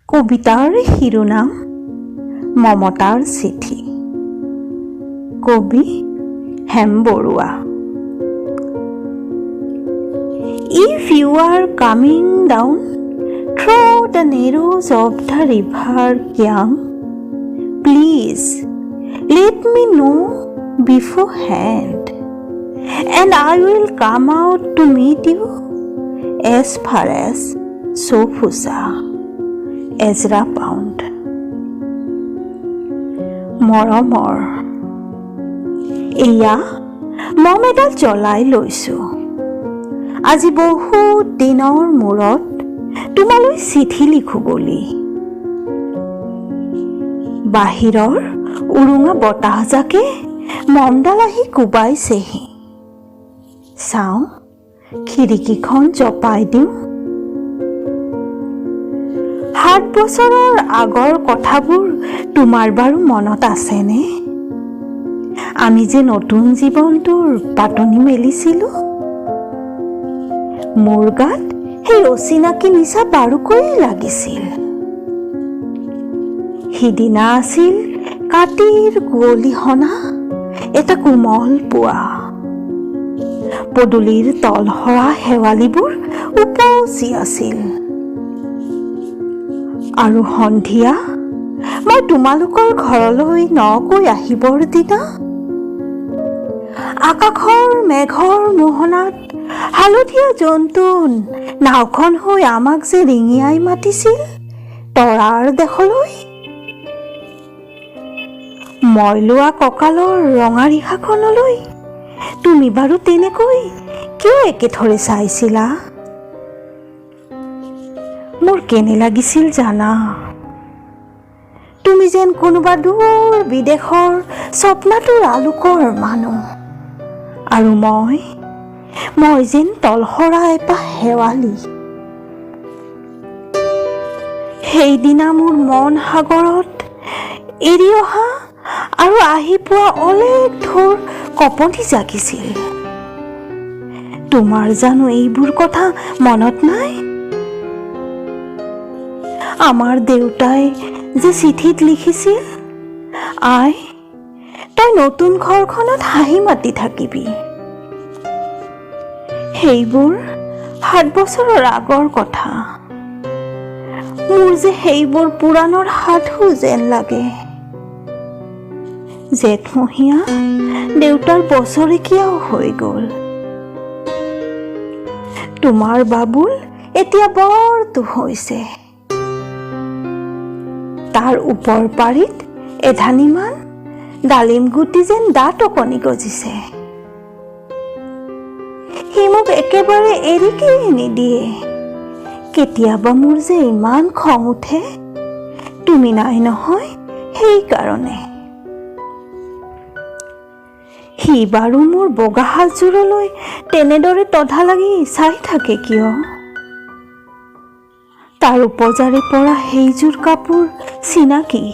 কবিতাৰ শিৰোনাম মমতাৰ চিঠি। কবি Hem Barua. If you are coming down through the narrows of the river Kyang, please let me know beforehand, and I will come out to meet you as far as Sofusa, Ezra Pound. মৰমৰ এয়া মম এডাল জ্বলাই লৈছোঁ। আজি বহুত দিনৰ মূৰত তোমালৈ চিঠি লিখোঁ বুলি। বাহিৰৰ উৰুঙা বতাহজাকে মমডাল আহি কোবাইছেহি। চাওঁ খিৰিকীখন জপাই দিওঁ। 7 বছৰৰ আগৰ কথাবোৰ তোমাৰ বাৰু মনত আছেনে? আমি যে নতুন জীৱনটোৰ পাতনি মেলিছিলোঁ। মোৰ গাত সেই অচিনাকি নিচা বাৰুকৈ লাগিছিল। সিদিনা আছিল কাতিৰ কুঁৱলী সনা এটা কোমল পুৱা। পদূলিৰ তলসৰা শেৱালিবোৰ উপচি আছিল। আৰু সন্ধিয়া মই তোমালোকৰ ঘৰলৈ নকৈ আহিবৰ দিনা আকাশৰ মেঘৰ মোহনাত হালধীয়া জন্তু নাওখন হৈ আমাক যে ৰিঙিয়াই মাতিছিল তৰাৰ দেশলৈ। মই লোৱা কঁকালৰ ৰঙা ৰিহাখনলৈ তুমি বাৰু তেনেকৈ কিয় একেথৰে চাইছিলা? মোৰ কেনে লাগিছিল জানা? তুমি যেন কোনোবা দূৰ বিদেশৰ স্বপ্নাতুৰ আলোকৰ মানুহ, আৰু মই যেন তলসৰা এপাহ শেৱালি। সেইদিনা মোৰ মন সাগৰত এৰি অহা আৰু আহি পোৱা অলেখ ঢৌৰ কঁপনি জাগিছিল। তোমাৰ জানো এইবোৰ কথা মনত নাই? আমাৰ দেউতাই যে চিঠিত লিখিছিল, আই তই নতুন ঘৰখনত হাঁহি মাতি থাকিবি। সেইবোৰ 7 বছৰৰ আগৰ কথা। মোৰ যে সেইবোৰ পুৰাণৰ সাধু যেন লাগে। জেঠমহীয়া দেউতাৰ বছৰেকীয়াও হৈ গ'ল। তোমাৰ বাবুল এতিয়া বৰ দুখ হৈছে। তাৰ ওপৰ পাৰিত এধানিমান ডালিম গুটি যেন দাঁত অকণি গজিছে। সি মোক একেবাৰে এৰিকেই নিদিয়ে। কেতিয়াবা মোৰ যে ইমান খং উঠে, তুমি নাই নহয় সেইকাৰণে। সি বাৰু মোৰ বগা সাজযোৰলৈ তেনেদৰে তধা লাগি চাই থাকে কিয়? তাৰ উপজাৰে পৰা সেইযোৰ কাপোৰ চিনাকি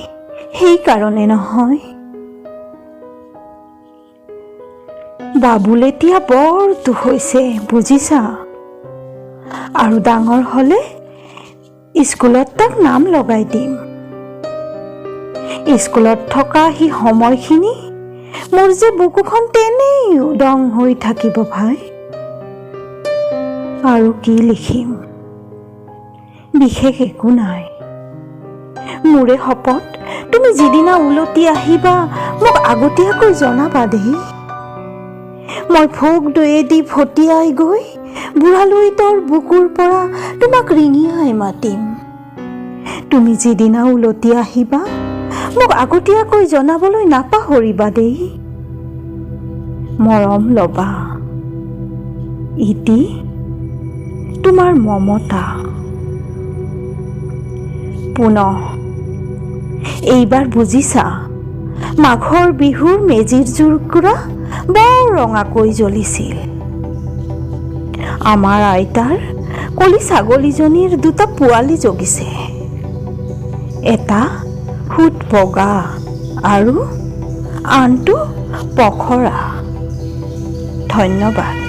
সেইকাৰণে নহয়। বাবুল এতিয়া বৰ দুখ হৈছে বুজিছা। আৰু ডাঙৰ হ'লে স্কুলত তাক নাম লগাই দিম। স্কুলত থকা সি সময়খিনি মোৰ যে বুকুখন তেনেই উদং হৈ থাকিব ভাই। আৰু কি লিখিম? বিশেষ একো নাই। মোৰে শপত, তুমি যিদিনা উলটি আহিবা মোক আগতীয়াকৈ জনাবা দেই। মই ভোগ দৈয়েদি ভটিয়াই গৈ বুঢ়ালুইতৰ বুকুৰ পৰা তোমাক ৰিঙিয়াই মাতিম। তুমি যিদিনা উলটি আহিবা মোক আগতীয়াকৈ জনাবলৈ নাপাহৰিবা দেই। মৰম ল'বা। ইতি তোমাৰ মমতা। পুনঃ এইবাৰ বুজিছা, মাঘৰ বিহুৰ মেজিৰ জোৰকুৰা বৰ ৰঙাকৈ জ্বলিছিল। আমাৰ আইতাৰ কলি ছাগলীজনীৰ 2টা পোৱালি জগিছে। এটা সুত বগা আৰু আনটো পখৰা। ধন্যবাদ।